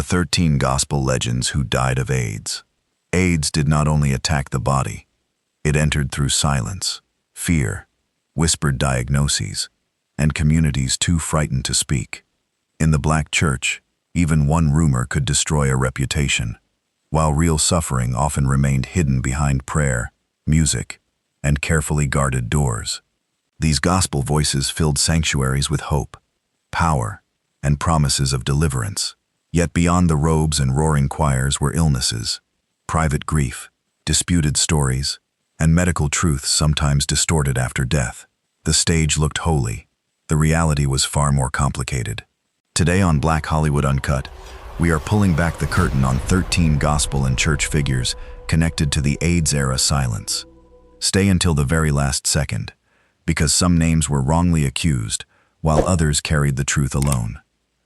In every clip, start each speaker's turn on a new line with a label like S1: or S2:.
S1: 13 gospel legends who died of AIDS. AIDS did not only attack the body, it entered through silence, fear, whispered diagnoses, and communities too frightened to speak. In the Black church, even one rumor could destroy a reputation, while real suffering often remained hidden behind prayer, music, and carefully guarded doors. These gospel voices filled sanctuaries with hope, power, and promises of deliverance. Yet beyond the robes and roaring choirs were illnesses, private grief, disputed stories, and medical truths sometimes distorted after death. The stage looked holy. The reality was far more complicated. Today on Black Hollywood Uncut, we are pulling back the curtain on 13 gospel and church figures connected to the AIDS-era silence. Stay until the very last second, because some names were wrongly accused, while others carried the truth alone.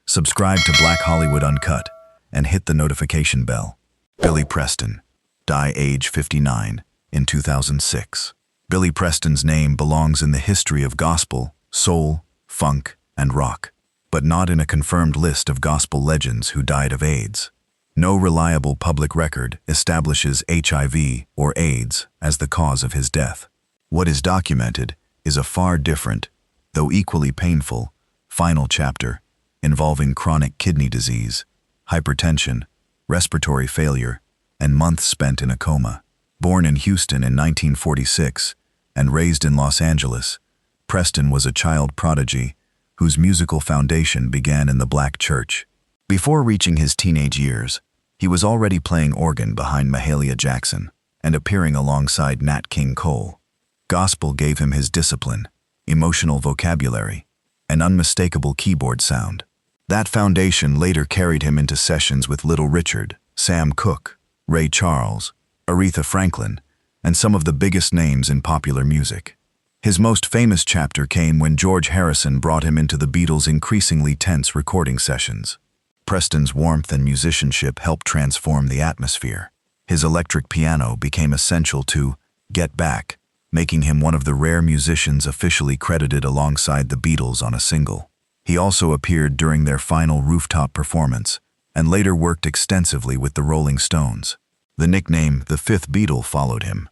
S1: Subscribe to Black Hollywood Uncut and hit the notification bell. Billy Preston, die age 59, in 2006. Billy Preston's name belongs in the history of gospel, soul, funk, and rock, but not in a confirmed list of gospel legends who died of AIDS. No reliable public record establishes HIV or AIDS as the cause of his death. What is documented is a far different, though equally painful, final chapter involving chronic kidney disease, hypertension, respiratory failure, and months spent in a coma. Born in Houston in 1946 and raised in Los Angeles, Preston was a child prodigy whose musical foundation began in the Black church. Before reaching his teenage years, he was already playing organ behind Mahalia Jackson and appearing alongside Nat King Cole. Gospel gave him his discipline, emotional vocabulary, and unmistakable keyboard sound. That foundation later carried him into sessions with Little Richard, Sam Cooke, Ray Charles, Aretha Franklin, and some of the biggest names in popular music. His most famous chapter came when George Harrison brought him into the Beatles' increasingly tense recording sessions. Preston's warmth and musicianship helped transform the atmosphere. His electric piano became essential to Get Back, making him one of the rare musicians officially credited alongside the Beatles on a single. He also appeared during their final rooftop performance and later worked extensively with the Rolling Stones. The nickname The Fifth Beatle followed him,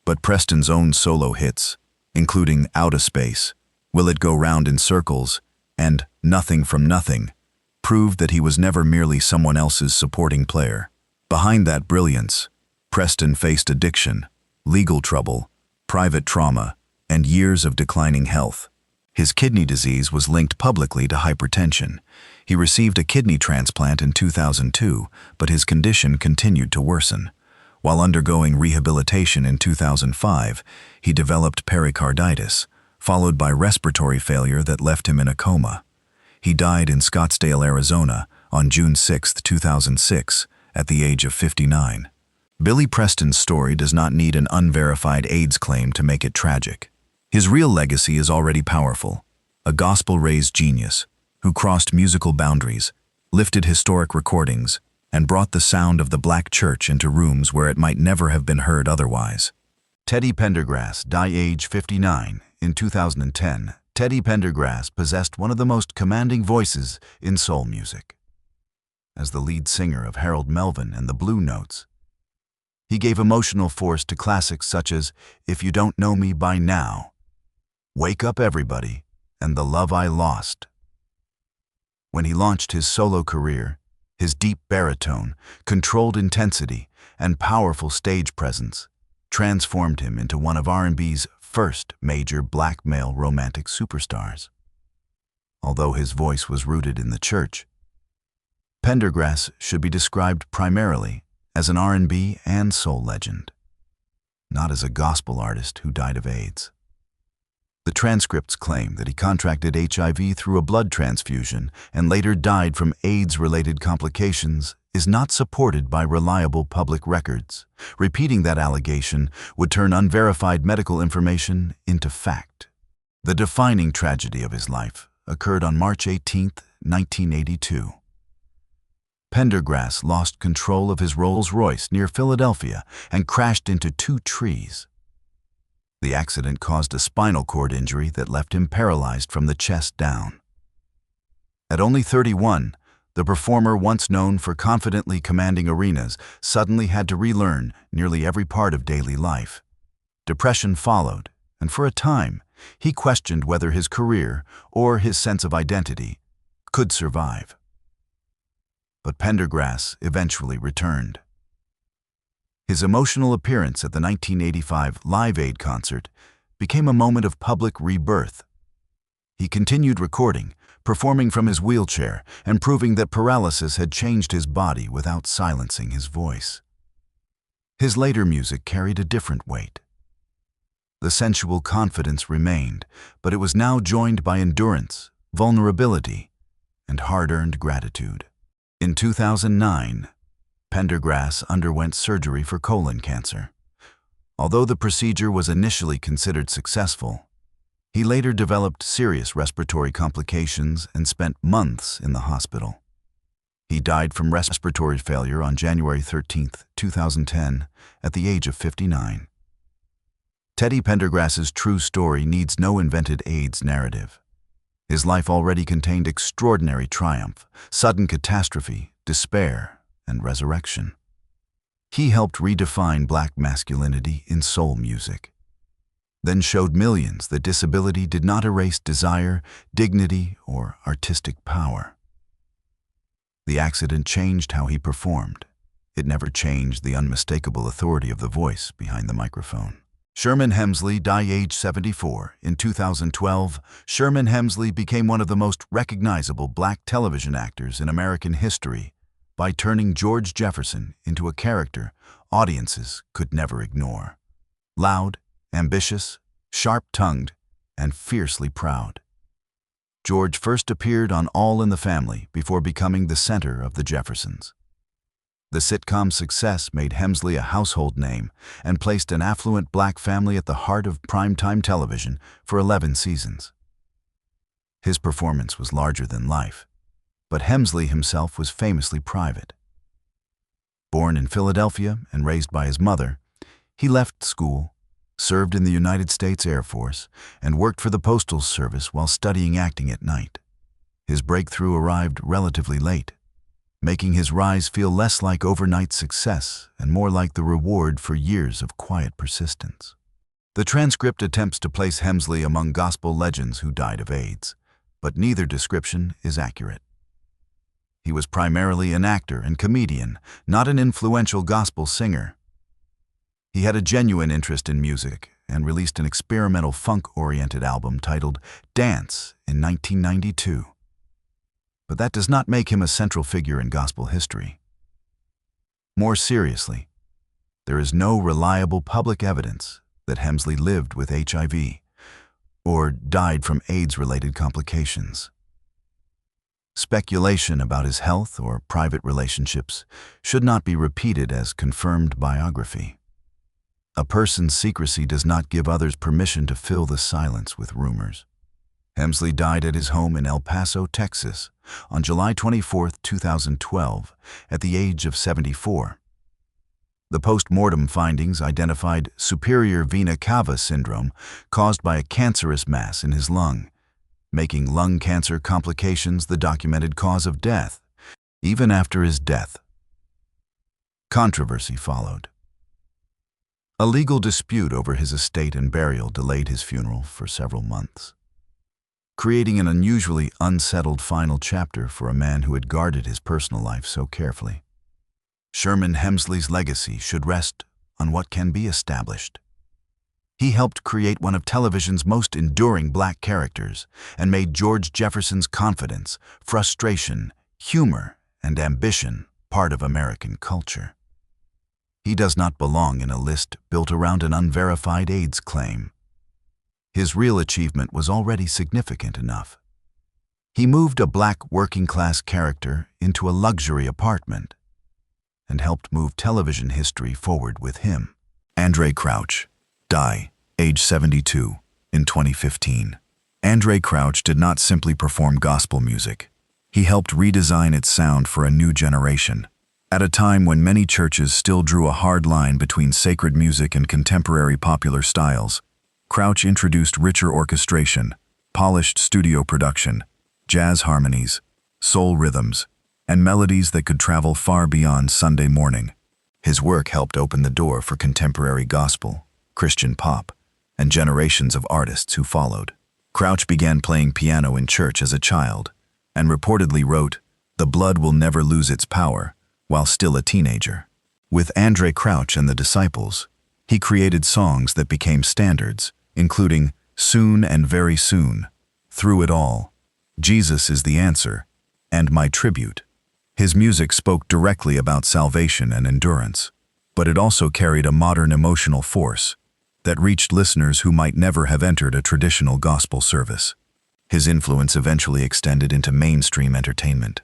S1: but Preston's own solo hits, including Outta Space, Will It Go Round in Circles, and Nothing from Nothing, proved that he was never merely someone else's supporting player. Behind that brilliance, Preston faced addiction, legal trouble, private trauma, and years of declining health. His kidney disease was linked publicly to hypertension. He received a kidney transplant in 2002, but his condition continued to worsen. While undergoing rehabilitation in 2005, he developed pericarditis, followed by respiratory failure that left him in a coma. He died in Scottsdale, Arizona, on June 6, 2006, at the age of 59. Billy Preston's story does not need an unverified AIDS claim to make it tragic. His real legacy is already powerful, a gospel-raised genius who crossed musical boundaries, lifted historic recordings, and brought the sound of the Black church into rooms where it might never have been heard otherwise. Teddy Pendergrass, die age 59, in 2010. Teddy Pendergrass possessed one of the most commanding voices in soul music. As the lead singer of Harold Melvin and the Blue Notes, he gave emotional force to classics such as If You Don't Know Me By Now, Wake Up Everybody, and The Love I Lost. When he launched his solo career, his deep baritone, controlled intensity, and powerful stage presence transformed him into one of R&B's first major black male romantic superstars. Although his voice was rooted in the church, Pendergrass should be described primarily as an R&B and soul legend, not as a gospel artist who died of AIDS. The transcripts claim that he contracted HIV through a blood transfusion and later died from AIDS-related complications is not supported by reliable public records. Repeating that allegation would turn unverified medical information into fact. The defining tragedy of his life occurred on March 18, 1982. Pendergrass lost control of his Rolls-Royce near Philadelphia and crashed into 2 trees. The accident caused a spinal cord injury that left him paralyzed from the chest down. At only 31, The performer, once known for confidently commanding arenas, suddenly had to relearn nearly every part of daily life. Depression followed, and for a time, he questioned whether his career or his sense of identity could survive. But Pendergrass eventually returned. His emotional appearance at the 1985 Live Aid concert became a moment of public rebirth. He continued recording, performing from his wheelchair and proving that paralysis had changed his body without silencing his voice. His later music carried a different weight. The sensual confidence remained, but it was now joined by endurance, vulnerability, and hard-earned gratitude. In 2009, Pendergrass underwent surgery for colon cancer. Although the procedure was initially considered successful, he later developed serious respiratory complications and spent months in the hospital. He died from respiratory failure on January 13, 2010, at the age of 59. Teddy Pendergrass's true story needs no invented AIDS narrative. His life already contained extraordinary triumph, sudden catastrophe, despair, and resurrection. He helped redefine Black masculinity in soul music, then showed millions that disability did not erase desire, dignity, or artistic power. The accident changed how he performed. It never changed the unmistakable authority of the voice behind the microphone. Sherman Hemsley died age 74. In 2012, Sherman Hemsley became one of the most recognizable Black television actors in American history by turning George Jefferson into a character audiences could never ignore. Loud, ambitious, sharp-tongued, and fiercely proud. George first appeared on All in the Family before becoming the center of the Jeffersons. The sitcom's success made Hemsley a household name and placed an affluent Black family at the heart of primetime television for 11 seasons. His performance was larger than life, but Hemsley himself was famously private. Born in Philadelphia and raised by his mother, he left school, served in the United States Air Force, and worked for the Postal Service while studying acting at night. His breakthrough arrived relatively late, making his rise feel less like overnight success and more like the reward for years of quiet persistence. The transcript attempts to place Hemsley among gospel legends who died of AIDS, but neither description is accurate. He was primarily an actor and comedian, not an influential gospel singer. He had a genuine interest in music and released an experimental funk-oriented album titled Dance in 1992. But that does not make him a central figure in gospel history. More seriously, there is no reliable public evidence that Hemsley lived with HIV or died from AIDS-related complications. Speculation about his health or private relationships should not be repeated as confirmed biography. A person's secrecy does not give others permission to fill the silence with rumors. Hemsley died at his home in El Paso, Texas, on July 24, 2012, at the age of 74. The post-mortem findings identified superior vena cava syndrome caused by a cancerous mass in his lung, making lung cancer complications the documented cause of death, even after his death. Controversy followed. A legal dispute over his estate and burial delayed his funeral for several months, creating an unusually unsettled final chapter for a man who had guarded his personal life so carefully. Sherman Hemsley's legacy should rest on what can be established. He helped create one of television's most enduring Black characters and made George Jefferson's confidence, frustration, humor, and ambition part of American culture. He does not belong in a list built around an unverified AIDS claim. His real achievement was already significant enough. He moved a Black working-class character into a luxury apartment and helped move television history forward with him. Andraé Crouch, die, age 72, in 2015. Andraé Crouch did not simply perform gospel music. He helped redesign its sound for a new generation. At a time when many churches still drew a hard line between sacred music and contemporary popular styles, Crouch introduced richer orchestration, polished studio production, jazz harmonies, soul rhythms, and melodies that could travel far beyond Sunday morning. His work helped open the door for contemporary gospel, Christian pop, and generations of artists who followed. Crouch began playing piano in church as a child, and reportedly wrote, "The blood will never lose its power," while still a teenager. With Andraé Crouch and the Disciples, he created songs that became standards, including "Soon and Very Soon," "Through It All," "Jesus is the Answer," and "My Tribute." His music spoke directly about salvation and endurance, but it also carried a modern emotional force that reached listeners who might never have entered a traditional gospel service. His influence eventually extended into mainstream entertainment.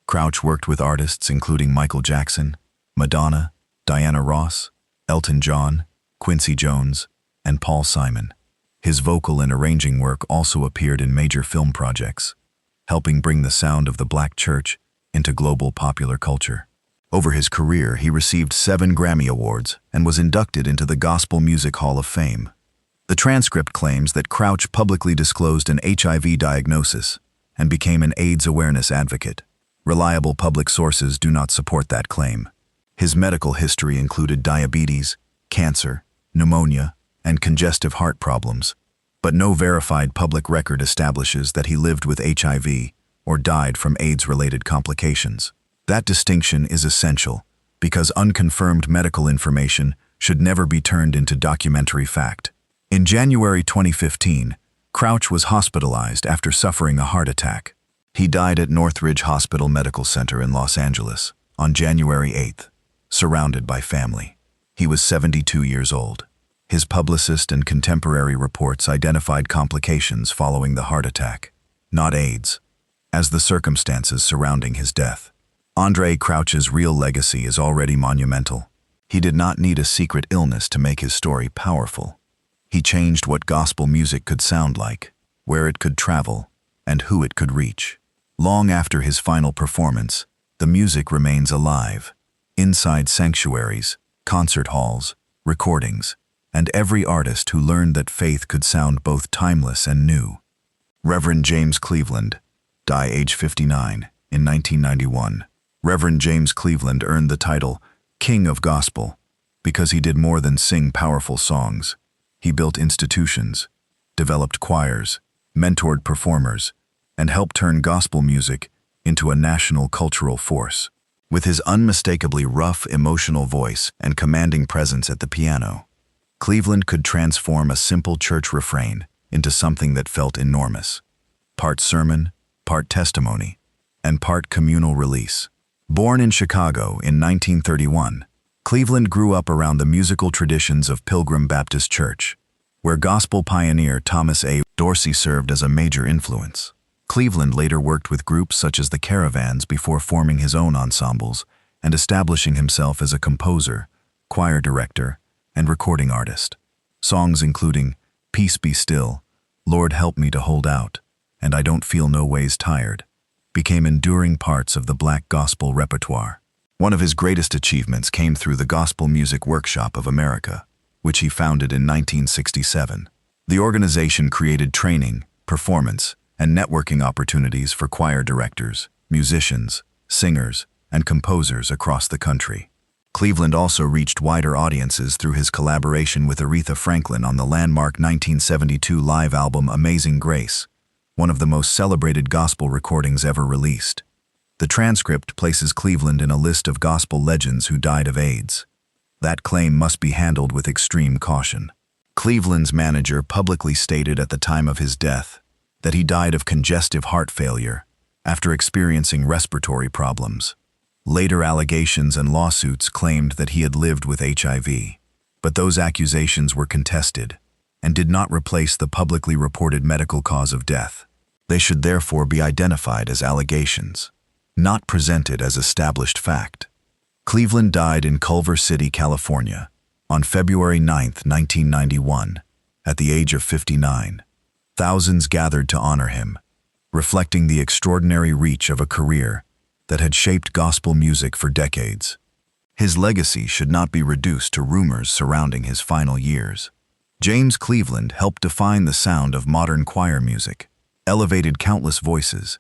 S1: Crouch worked with artists including Michael Jackson, Madonna, Diana Ross, Elton John, Quincy Jones, and Paul Simon. His vocal and arranging work also appeared in major film projects, helping bring the sound of the Black church into global popular culture. Over his career, he received 7 Grammy Awards and was inducted into the Gospel Music Hall of Fame. The transcript claims that Crouch publicly disclosed an HIV diagnosis and became an AIDS awareness advocate. Reliable public sources do not support that claim. His medical history included diabetes, cancer, pneumonia, and congestive heart problems, but no verified public record establishes that he lived with HIV or died from AIDS-related complications. That distinction is essential because unconfirmed medical information should never be turned into documentary fact. In January 2015, Crouch was hospitalized after suffering a heart attack. He died at Northridge Hospital Medical Center in Los Angeles on January 8th, surrounded by family. He was 72 years old. His publicist and contemporary reports identified complications following the heart attack, not AIDS, as the circumstances surrounding his death. Andraé Crouch's real legacy is already monumental. He did not need a secret illness to make his story powerful. He changed what gospel music could sound like, where it could travel, and who it could reach. Long after his final performance, the music remains alive, inside sanctuaries, concert halls, recordings, and every artist who learned that faith could sound both timeless and new. Reverend James Cleveland, died age 59, in 1991. Reverend James Cleveland earned the title King of Gospel because he did more than sing powerful songs. He built institutions, developed choirs, mentored performers, and helped turn gospel music into a national cultural force. With his unmistakably rough, emotional voice and commanding presence at the piano, Cleveland could transform a simple church refrain into something that felt enormous. Part sermon, part testimony, and part communal release. Born in Chicago in 1931, Cleveland grew up around the musical traditions of Pilgrim Baptist Church, where gospel pioneer Thomas A. Dorsey served as a major influence. Cleveland later worked with groups such as the Caravans before forming his own ensembles and establishing himself as a composer, choir director, and recording artist. Songs including Peace Be Still, Lord Help Me to Hold Out, and I Don't Feel No Ways Tired became enduring parts of the Black gospel repertoire. One of his greatest achievements came through the Gospel Music Workshop of America, which he founded in 1967. The organization created training, performance, and networking opportunities for choir directors, musicians, singers, and composers across the country. Cleveland also reached wider audiences through his collaboration with Aretha Franklin on the landmark 1972 live album Amazing Grace, one of the most celebrated gospel recordings ever released. The transcript places Cleveland in a list of gospel legends who died of AIDS. That claim must be handled with extreme caution. Cleveland's manager publicly stated at the time of his death that he died of congestive heart failure after experiencing respiratory problems. Later allegations and lawsuits claimed that he had lived with HIV, but those accusations were contested and did not replace the publicly reported medical cause of death. They should therefore be identified as allegations, not presented as established fact. Cleveland died in Culver City, California, on February 9, 1991, at the age of 59. Thousands gathered to honor him, reflecting the extraordinary reach of a career that had shaped gospel music for decades. His legacy should not be reduced to rumors surrounding his final years. James Cleveland helped define the sound of modern choir music, elevated countless voices,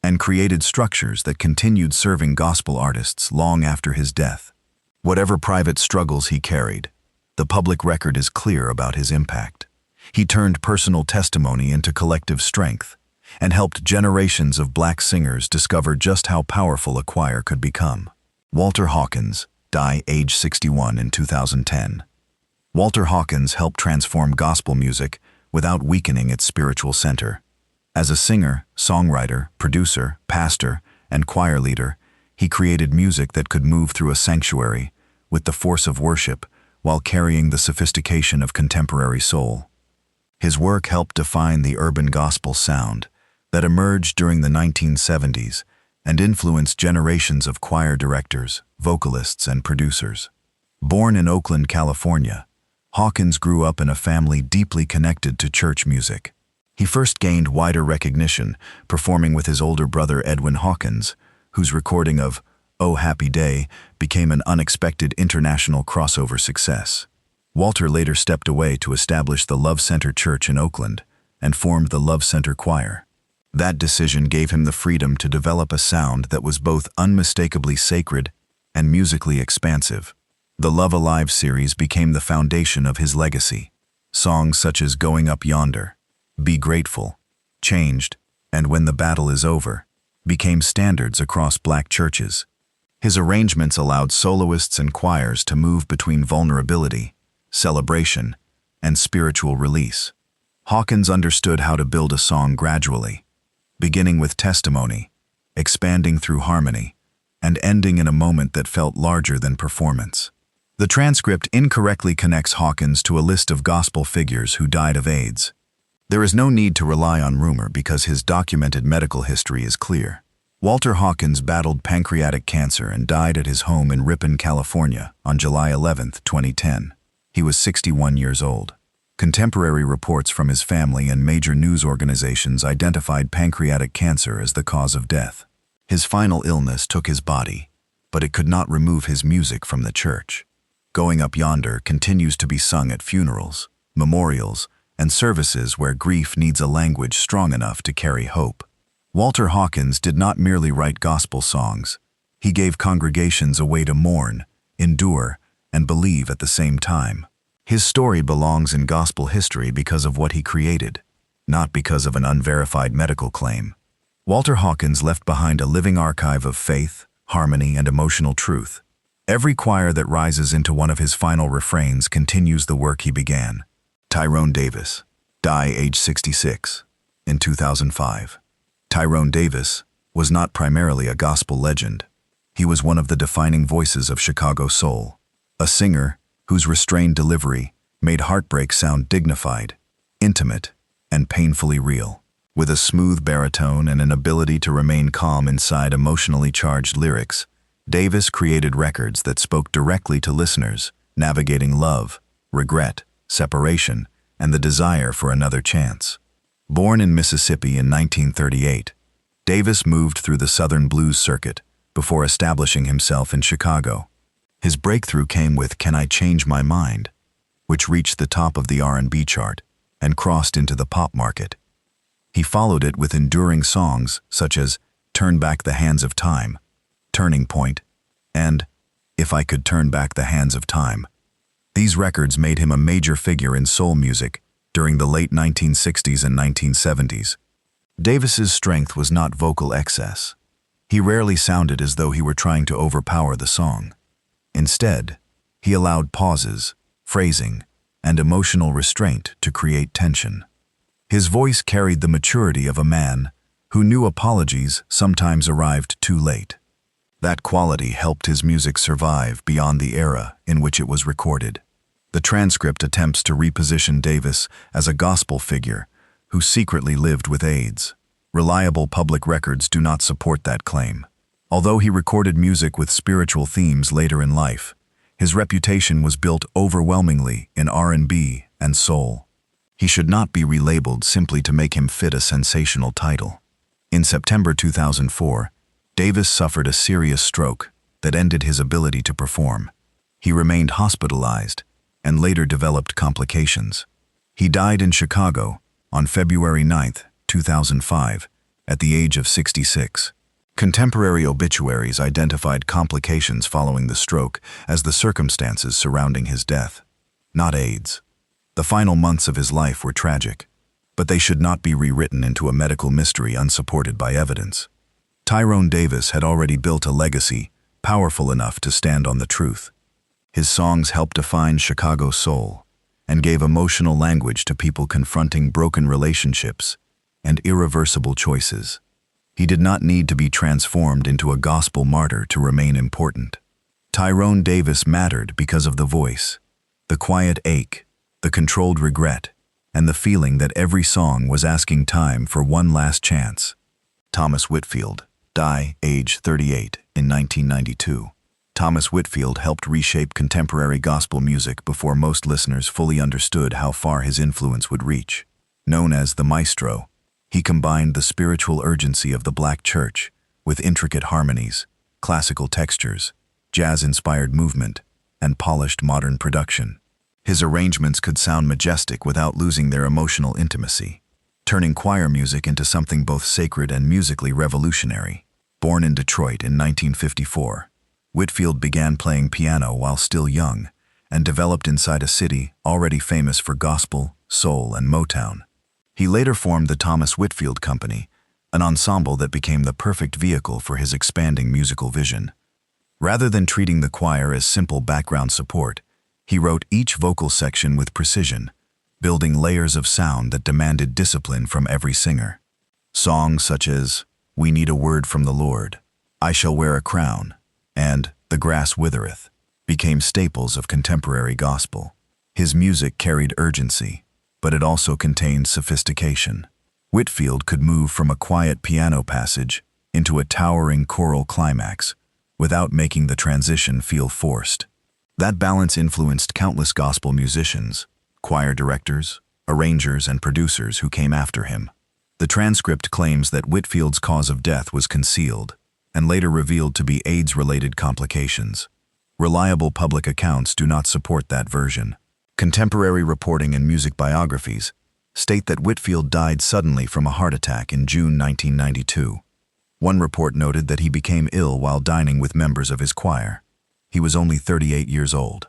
S1: and created structures that continued serving gospel artists long after his death. Whatever private struggles he carried, the public record is clear about his impact. He turned personal testimony into collective strength and helped generations of black singers discover just how powerful a choir could become. Walter Hawkins, died age 61 in 2010. Walter Hawkins helped transform gospel music without weakening its spiritual center. As a singer, songwriter, producer, pastor, and choir leader, he created music that could move through a sanctuary with the force of worship while carrying the sophistication of contemporary soul. His work helped define the urban gospel sound that emerged during the 1970s and influenced generations of choir directors, vocalists, and producers. Born in Oakland, California, Hawkins grew up in a family deeply connected to church music. He first gained wider recognition performing with his older brother Edwin Hawkins, whose recording of "Oh Happy Day" became an unexpected international crossover success. Walter later stepped away to establish the Love Center Church in Oakland and formed the Love Center Choir. That decision gave him the freedom to develop a sound that was both unmistakably sacred and musically expansive. The Love Alive series became the foundation of his legacy. Songs such as "Going Up Yonder," "Be Grateful," "Changed," and "When the Battle Is Over" became standards across black churches. His arrangements allowed soloists and choirs to move between vulnerability, celebration, and spiritual release. Hawkins understood how to build a song gradually, beginning with testimony, expanding through harmony, and ending in a moment that felt larger than performance. The transcript incorrectly connects Hawkins to a list of gospel figures who died of AIDS. There is no need to rely on rumor because his documented medical history is clear. Walter Hawkins battled pancreatic cancer and died at his home in Ripon, California on July 11, 2010. He was 61 years old. Contemporary reports from his family and major news organizations identified pancreatic cancer as the cause of death. His final illness took his body, but it could not remove his music from the church. "Going Up Yonder" continues to be sung at funerals, memorials, and services where grief needs a language strong enough to carry hope. Walter Hawkins did not merely write gospel songs. He gave congregations a way to mourn, endure, and believe at the same time. His story belongs in gospel history because of what he created, not because of an unverified medical claim. Walter Hawkins left behind a living archive of faith, harmony, and emotional truth. Every choir that rises into one of his final refrains continues the work he began. Tyrone Davis, died age 66, in 2005. Tyrone Davis was not primarily a gospel legend. He was one of the defining voices of Chicago soul, a singer whose restrained delivery made heartbreak sound dignified, intimate, and painfully real. With a smooth baritone and an ability to remain calm inside emotionally charged lyrics, Davis created records that spoke directly to listeners, navigating love, regret, separation, and the desire for another chance. Born in Mississippi in 1938, Davis moved through the Southern blues circuit before establishing himself in Chicago. His breakthrough came with "Can I Change My Mind," which reached the top of the R&B chart and crossed into the pop market. He followed it with enduring songs such as "Turn Back the Hands of Time," "Turning Point," and "If I Could Turn Back the Hands of Time." These records made him a major figure in soul music during the late 1960s and 1970s. Davis's strength was not vocal excess. He rarely sounded as though he were trying to overpower the song. Instead, he allowed pauses, phrasing, and emotional restraint to create tension. His voice carried the maturity of a man who knew apologies sometimes arrived too late. That quality helped his music survive beyond the era in which it was recorded. The transcript attempts to reposition Davis as a gospel figure who secretly lived with AIDS. Reliable public records do not support that claim. Although he recorded music with spiritual themes later in life, his reputation was built overwhelmingly in R&B and soul. He should not be relabeled simply to make him fit a sensational title. In September 2004, Davis suffered a serious stroke that ended his ability to perform. He remained hospitalized and later developed complications. He died in Chicago on February 9, 2005, at the age of 66. Contemporary obituaries identified complications following the stroke as the circumstances surrounding his death, not AIDS. The final months of his life were tragic, but they should not be rewritten into a medical mystery unsupported by evidence. Tyrone Davis had already built a legacy powerful enough to stand on the truth. His songs helped define Chicago soul and gave emotional language to people confronting broken relationships and irreversible choices. He did not need to be transformed into a gospel martyr to remain important. Tyrone Davis mattered because of the voice, the quiet ache, the controlled regret, and the feeling that every song was asking time for one last chance. Thomas Whitfield, die, age 38, in 1992. Thomas Whitfield helped reshape contemporary gospel music before most listeners fully understood how far his influence would reach. Known as the Maestro, he combined the spiritual urgency of the Black church with intricate harmonies, classical textures, jazz-inspired movement, and polished modern production. His arrangements could sound majestic without losing their emotional intimacy, turning choir music into something both sacred and musically revolutionary. Born in Detroit in 1954, Whitfield began playing piano while still young and developed inside a city already famous for gospel, soul, and Motown. He later formed the Thomas Whitfield Company, an ensemble that became the perfect vehicle for his expanding musical vision. Rather than treating the choir as simple background support, he wrote each vocal section with precision, building layers of sound that demanded discipline from every singer. Songs such as "We Need a Word from the Lord," "I Shall Wear a Crown," and "The Grass Withereth" became staples of contemporary gospel. His music carried urgency, but it also contained sophistication. Whitfield could move from a quiet piano passage into a towering choral climax without making the transition feel forced. That balance influenced countless gospel musicians, choir directors, arrangers, and producers who came after him. The transcript claims that Whitfield's cause of death was concealed and later revealed to be AIDS-related complications. Reliable public accounts do not support that version. Contemporary reporting and music biographies state that Whitfield died suddenly from a heart attack in June 1992. One report noted that he became ill while dining with members of his choir. He was only 38 years old.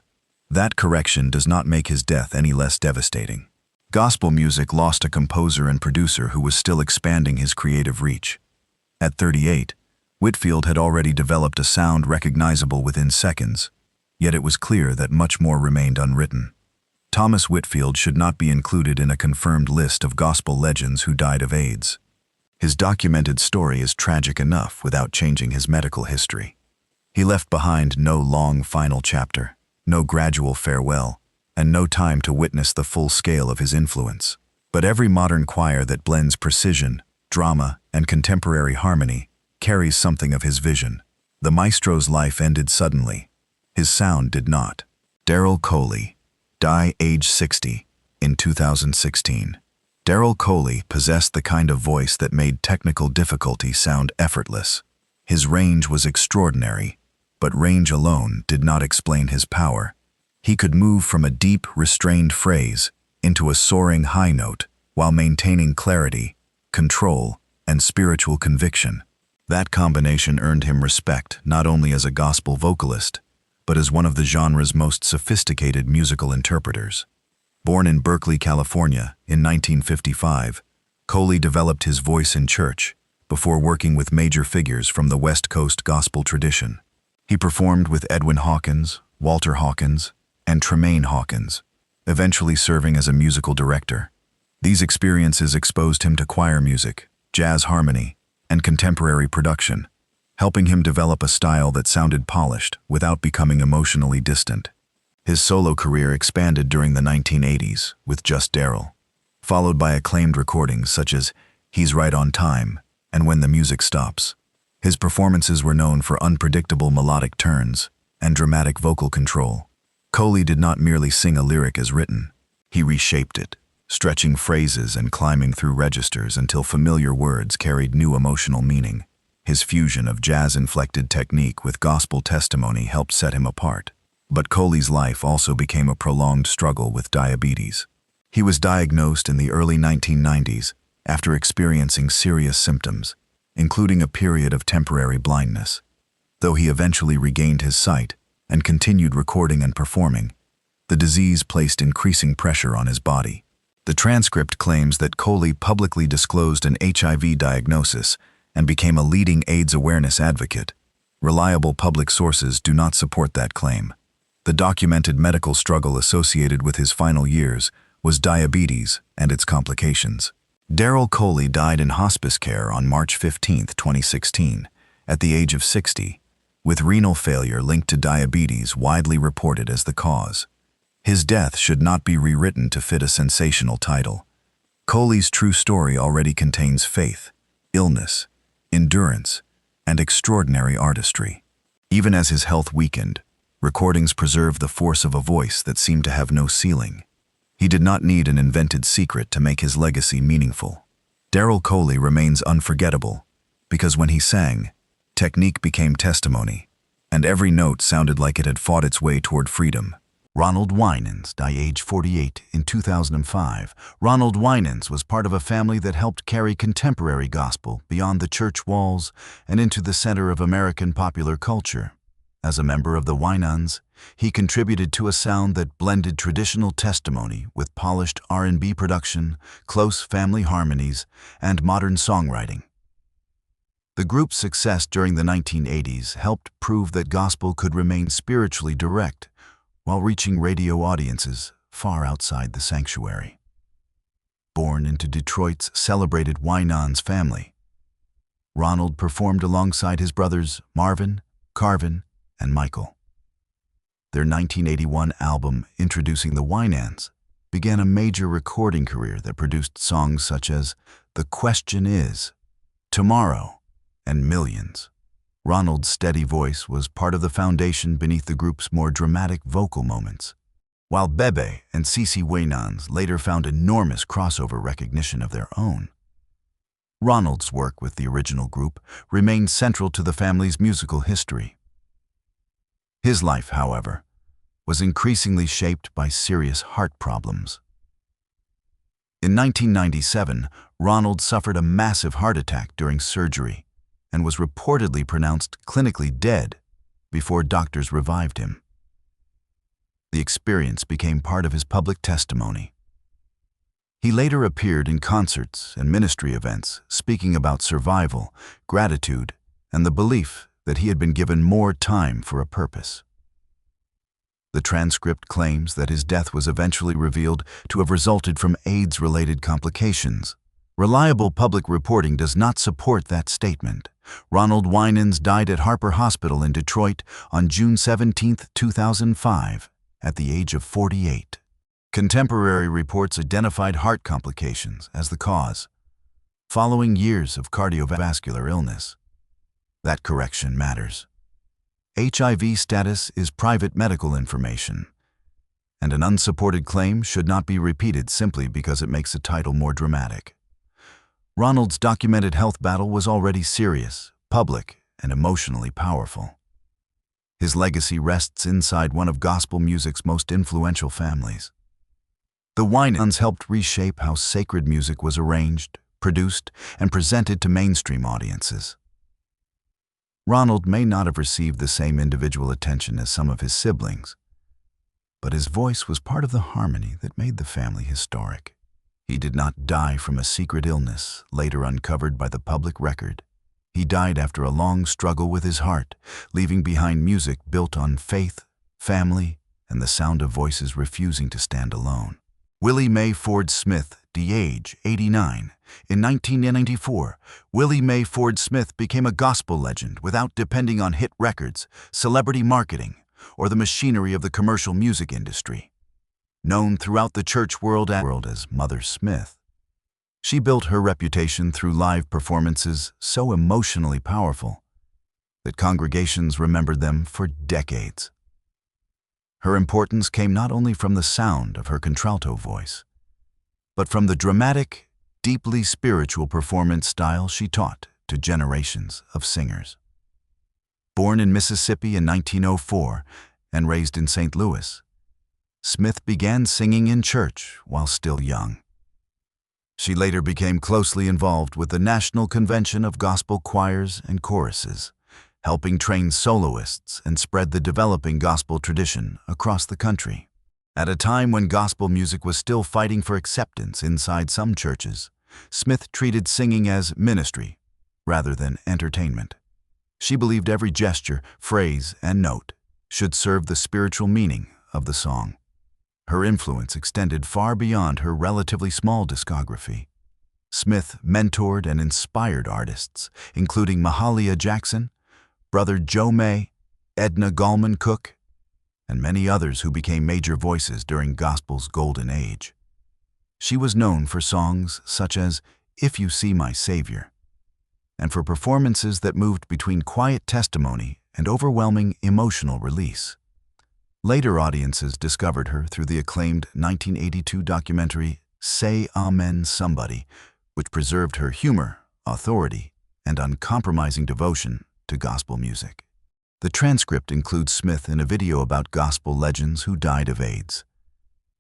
S1: That correction does not make his death any less devastating. Gospel music lost a composer and producer who was still expanding his creative reach. At 38, Whitfield had already developed a sound recognizable within seconds, yet it was clear that much more remained unwritten. Thomas Whitfield should not be included in a confirmed list of gospel legends who died of AIDS. His documented story is tragic enough without changing his medical history. He left behind no long final chapter, no gradual farewell, and no time to witness the full scale of his influence. But every modern choir that blends precision, drama, and contemporary harmony carries something of his vision. The maestro's life ended suddenly. His sound did not. Daryl Coley, die, age 60, in 2016. Daryl Coley possessed the kind of voice that made technical difficulty sound effortless. His range was extraordinary, but range alone did not explain his power. He could move from a deep, restrained phrase into a soaring high note while maintaining clarity, control, and spiritual conviction. That combination earned him respect not only as a gospel vocalist, but as one of the genre's most sophisticated musical interpreters. Born in Berkeley, California, in 1955, Coley developed his voice in church before working with major figures from the West Coast gospel tradition. He performed with Edwin Hawkins, Walter Hawkins, and Tremaine Hawkins, eventually serving as a musical director. These experiences exposed him to choir music, jazz harmony, and contemporary production, helping him develop a style that sounded polished without becoming emotionally distant. His solo career expanded during the 1980s with Just Daryl, followed by acclaimed recordings such as He's Right on Time and When the Music Stops. His performances were known for unpredictable melodic turns and dramatic vocal control. Coley did not merely sing a lyric as written. He reshaped it, stretching phrases and climbing through registers until familiar words carried new emotional meaning. His fusion of jazz-inflected technique with gospel testimony helped set him apart. But Coley's life also became a prolonged struggle with diabetes. He was diagnosed in the early 1990s after experiencing serious symptoms, including a period of temporary blindness. Though he eventually regained his sight and continued recording and performing, the disease placed increasing pressure on his body. The transcript claims that Coley publicly disclosed an HIV diagnosis and became a leading AIDS awareness advocate. Reliable public sources do not support that claim. The documented medical struggle associated with his final years was diabetes and its complications. Daryl Coley died in hospice care on March 15, 2016, at the age of 60, with renal failure linked to diabetes widely reported as the cause. His death should not be rewritten to fit a sensational title. Coley's true story already contains faith, illness, endurance, and extraordinary artistry. Even as his health weakened, recordings preserved the force of a voice that seemed to have no ceiling. He did not need an invented secret to make his legacy meaningful. Daryl Coley remains unforgettable because when he sang, technique became testimony, and every note sounded like it had fought its way toward freedom. Ronald Winans died age 48 in 2005. Ronald Winans was part of a family that helped carry contemporary gospel beyond the church walls and into the center of American popular culture. As a member of the Winans, he contributed to a sound that blended traditional testimony with polished R&B production, close family harmonies, and modern songwriting. The group's success during the 1980s helped prove that gospel could remain spiritually direct while reaching radio audiences far outside the sanctuary. Born into Detroit's celebrated Winans family, Ronald performed alongside his brothers Marvin, Carvin, and Michael. Their 1981 album, Introducing the Winans, began a major recording career that produced songs such as The Question Is, Tomorrow, and Millions. Ronald's steady voice was part of the foundation beneath the group's more dramatic vocal moments, while Bebe and CeCe Winans later found enormous crossover recognition of their own. Ronald's work with the original group remained central to the family's musical history. His life, however, was increasingly shaped by serious heart problems. In 1997, Ronald suffered a massive heart attack during surgery and was reportedly pronounced clinically dead before doctors revived him. The experience became part of his public testimony. He later appeared in concerts and ministry events speaking about survival, gratitude, and the belief that he had been given more time for a purpose. The transcript claims that his death was eventually revealed to have resulted from AIDS-related complications. Reliable public reporting does not support that statement. Ronald Winans died at Harper Hospital in Detroit on June 17, 2005, at the age of 48. Contemporary reports identified heart complications as the cause, following years of cardiovascular illness. That correction matters. HIV status is private medical information, and an unsupported claim should not be repeated simply because it makes a title more dramatic. Ronald's documented health battle was already serious, public, and emotionally powerful. His legacy rests inside one of gospel music's most influential families. The Winans helped reshape how sacred music was arranged, produced, and presented to mainstream audiences. Ronald may not have received the same individual attention as some of his siblings, but his voice was part of the harmony that made the family historic. He did not die from a secret illness, later uncovered by the public record. He died after a long struggle with his heart, leaving behind music built on faith, family, and the sound of voices refusing to stand alone. Willie Mae Ford Smith, age 89. In 1994, Willie Mae Ford Smith became a gospel legend without depending on hit records, celebrity marketing, or the machinery of the commercial music industry. Known throughout the church world as Mother Smith, she built her reputation through live performances so emotionally powerful that congregations remembered them for decades. Her importance came not only from the sound of her contralto voice, but from the dramatic, deeply spiritual performance style she taught to generations of singers. Born in Mississippi in 1904 and raised in St. Louis, Smith began singing in church while still young. She later became closely involved with the National Convention of Gospel Choirs and Choruses, helping train soloists and spread the developing gospel tradition across the country. At a time when gospel music was still fighting for acceptance inside some churches, Smith treated singing as ministry rather than entertainment. She believed every gesture, phrase, and note should serve the spiritual meaning of the song. Her influence extended far beyond her relatively small discography. Smith mentored and inspired artists, including Mahalia Jackson, Brother Joe May, Edna Gallman Cook, and many others who became major voices during gospel's golden age. She was known for songs such as "If You See My Savior," and for performances that moved between quiet testimony and overwhelming emotional release. Later audiences discovered her through the acclaimed 1982 documentary Say Amen Somebody, which preserved her humor, authority, and uncompromising devotion to gospel music. The transcript includes Smith in a video about gospel legends who died of AIDS,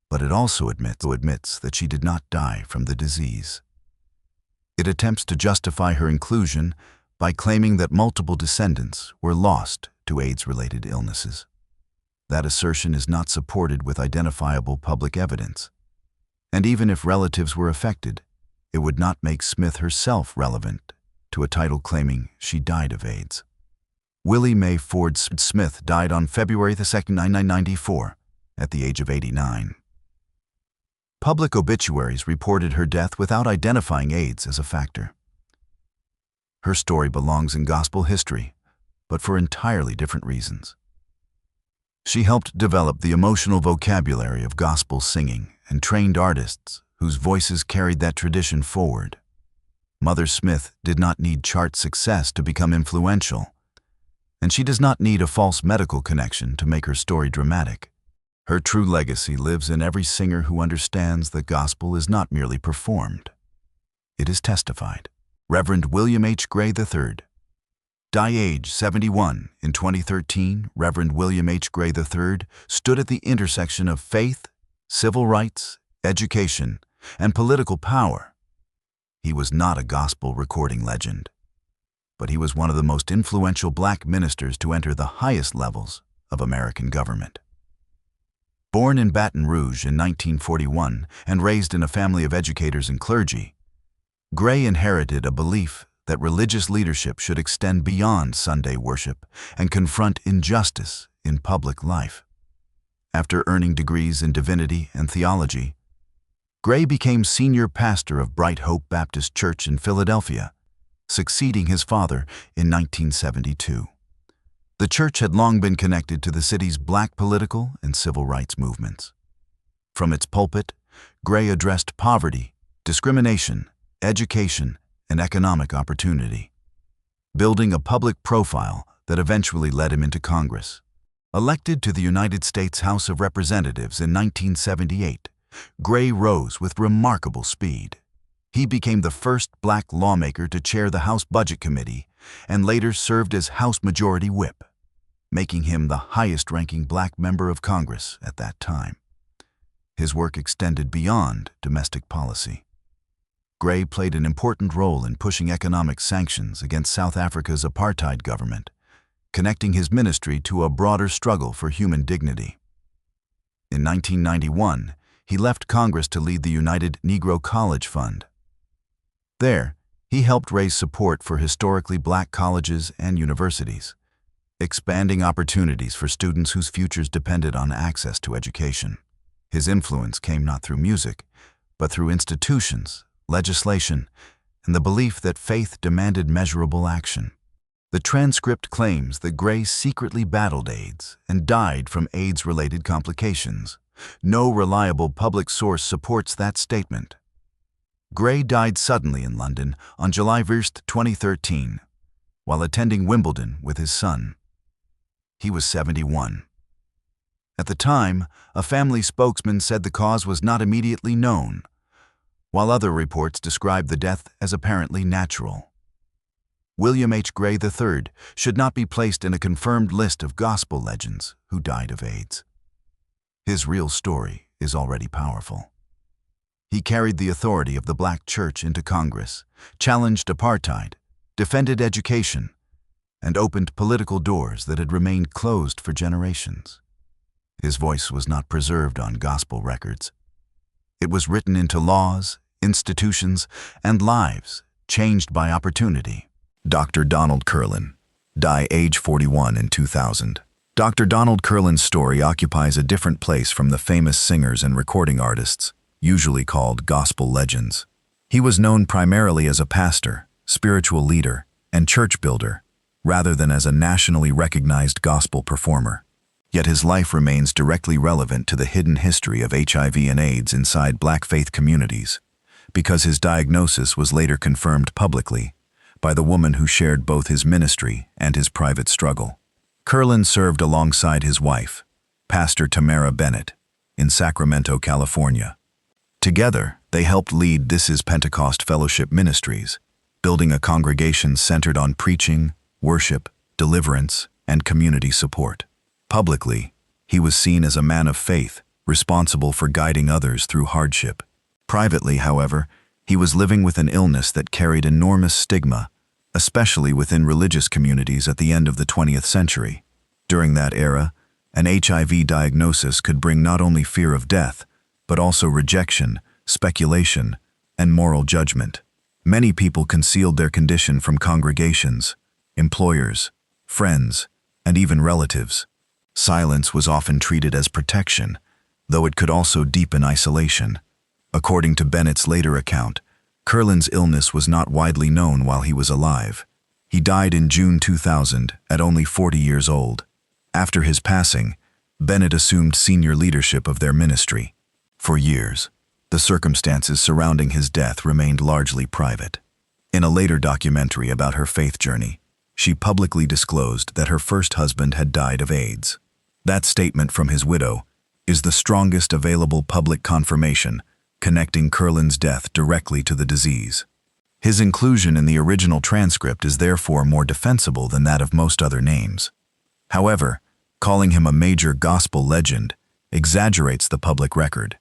S1: but it also admits that she did not die from the disease. It attempts to justify her inclusion by claiming that multiple descendants were lost to AIDS-related illnesses. That assertion is not supported with identifiable public evidence, and even if relatives were affected, it would not make Smith herself relevant to a title claiming she died of AIDS. Willie Mae Ford Smith died on February 2, 1994, at the age of 89. Public obituaries reported her death without identifying AIDS as a factor. Her story belongs in gospel history, but for entirely different reasons. She helped develop the emotional vocabulary of gospel singing and trained artists whose voices carried that tradition forward. Mother Smith did not need chart success to become influential, and she does not need a false medical connection to make her story dramatic. Her true legacy lives in every singer who understands the gospel is not merely performed. It is testified. Reverend William H. Gray III. Die age 71 in 2013, Reverend William H. Gray III stood at the intersection of faith, civil rights, education, and political power. He was not a gospel recording legend, but he was one of the most influential black ministers to enter the highest levels of American government. Born in Baton Rouge in 1941 and raised in a family of educators and clergy, Gray inherited a belief that religious leadership should extend beyond Sunday worship and confront injustice in public life. After earning degrees in divinity and theology, Gray became senior pastor of Bright Hope Baptist Church in Philadelphia, succeeding his father in 1972. The church had long been connected to the city's black political and civil rights movements. From its pulpit, Gray addressed poverty, discrimination, education, and economic opportunity, building a public profile that eventually led him into Congress. Elected to the United States House of Representatives in 1978, Gray rose with remarkable speed. He became the first black lawmaker to chair the House Budget Committee and later served as House Majority Whip, making him the highest-ranking black member of Congress at that time. His work extended beyond domestic policy. Gray played an important role in pushing economic sanctions against South Africa's apartheid government, connecting his ministry to a broader struggle for human dignity. In 1991, he left Congress to lead the United Negro College Fund. There, he helped raise support for historically black colleges and universities, expanding opportunities for students whose futures depended on access to education. His influence came not through music, but through institutions, legislation, and the belief that faith demanded measurable action. The transcript claims that Gray secretly battled AIDS and died from AIDS-related complications. No reliable public source supports that statement. Gray died suddenly in London on July 1, 2013, while attending Wimbledon with his son. He was 71. At the time, a family spokesman said the cause was not immediately known, while other reports described the death as apparently natural. William H. Gray III should not be placed in a confirmed list of gospel legends who died of AIDS. His real story is already powerful. He carried the authority of the Black Church into Congress, challenged apartheid, defended education, and opened political doors that had remained closed for generations. His voice was not preserved on gospel records. It was written into laws, institutions, and lives changed by opportunity. Dr. Donald Kurlin, died age 41 in 2000. Dr. Donald Kurlin's story occupies a different place from the famous singers and recording artists, usually called gospel legends. He was known primarily as a pastor, spiritual leader, and church builder, rather than as a nationally recognized gospel performer. Yet his life remains directly relevant to the hidden history of HIV and AIDS inside Black faith communities, because his diagnosis was later confirmed publicly by the woman who shared both his ministry and his private struggle. Kurlin served alongside his wife, Pastor Tamara Bennett, in Sacramento, California. Together, they helped lead This Is Pentecost Fellowship Ministries, building a congregation centered on preaching, worship, deliverance, and community support. Publicly, he was seen as a man of faith, responsible for guiding others through hardship. Privately, however, he was living with an illness that carried enormous stigma, especially within religious communities at the end of the 20th century. During that era, an HIV diagnosis could bring not only fear of death, but also rejection, speculation, and moral judgment. Many people concealed their condition from congregations, employers, friends, and even relatives. Silence was often treated as protection, though it could also deepen isolation. According to Bennett's later account, Kurlin's illness was not widely known while he was alive. He died in June 2000 at only 40 years old. After his passing, Bennett assumed senior leadership of their ministry. For years, the circumstances surrounding his death remained largely private. In a later documentary about her faith journey, she publicly disclosed that her first husband had died of AIDS. That statement from his widow is the strongest available public confirmation connecting Kurlin's death directly to the disease. His inclusion in the original transcript is therefore more defensible than that of most other names. However, calling him a major gospel legend exaggerates the public record.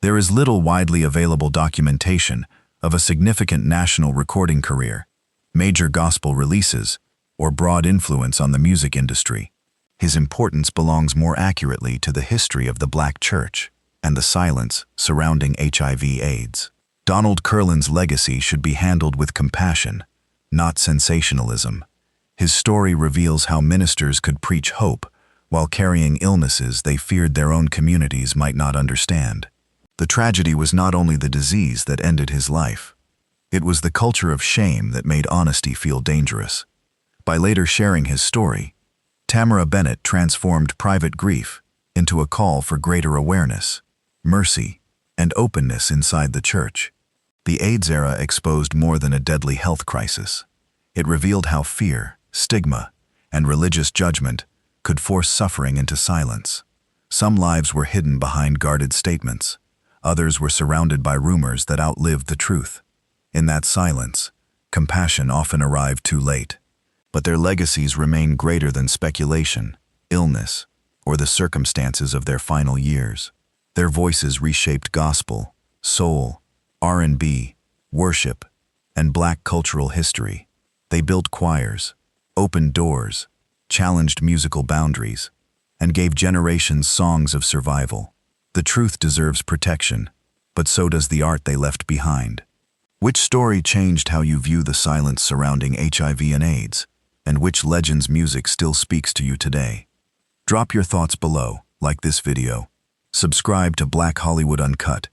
S1: There is little widely available documentation of a significant national recording career, major gospel releases, or broad influence on the music industry. His importance belongs more accurately to the history of the Black Church and the silence surrounding HIV/AIDS. Donald Kurlin's legacy should be handled with compassion, not sensationalism. His story reveals how ministers could preach hope while carrying illnesses they feared their own communities might not understand. The tragedy was not only the disease that ended his life. It was the culture of shame that made honesty feel dangerous. By later sharing his story, Tamara Bennett transformed private grief into a call for greater awareness, mercy, and openness inside the church. The AIDS era exposed more than a deadly health crisis. It revealed how fear, stigma, and religious judgment could force suffering into silence. Some lives were hidden behind guarded statements. Others were surrounded by rumors that outlived the truth. In that silence, compassion often arrived too late. But their legacies remain greater than speculation, illness, or the circumstances of their final years. Their voices reshaped gospel, soul, R&B, worship, and Black cultural history. They built choirs, opened doors, challenged musical boundaries, and gave generations songs of survival. The truth deserves protection, but so does the art they left behind. Which story changed how you view the silence surrounding HIV and AIDS, and which legend's music still speaks to you today? Drop your thoughts below, like this video, subscribe to Black Hollywood Uncut,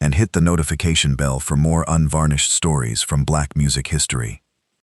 S1: and hit the notification bell for more unvarnished stories from Black music history.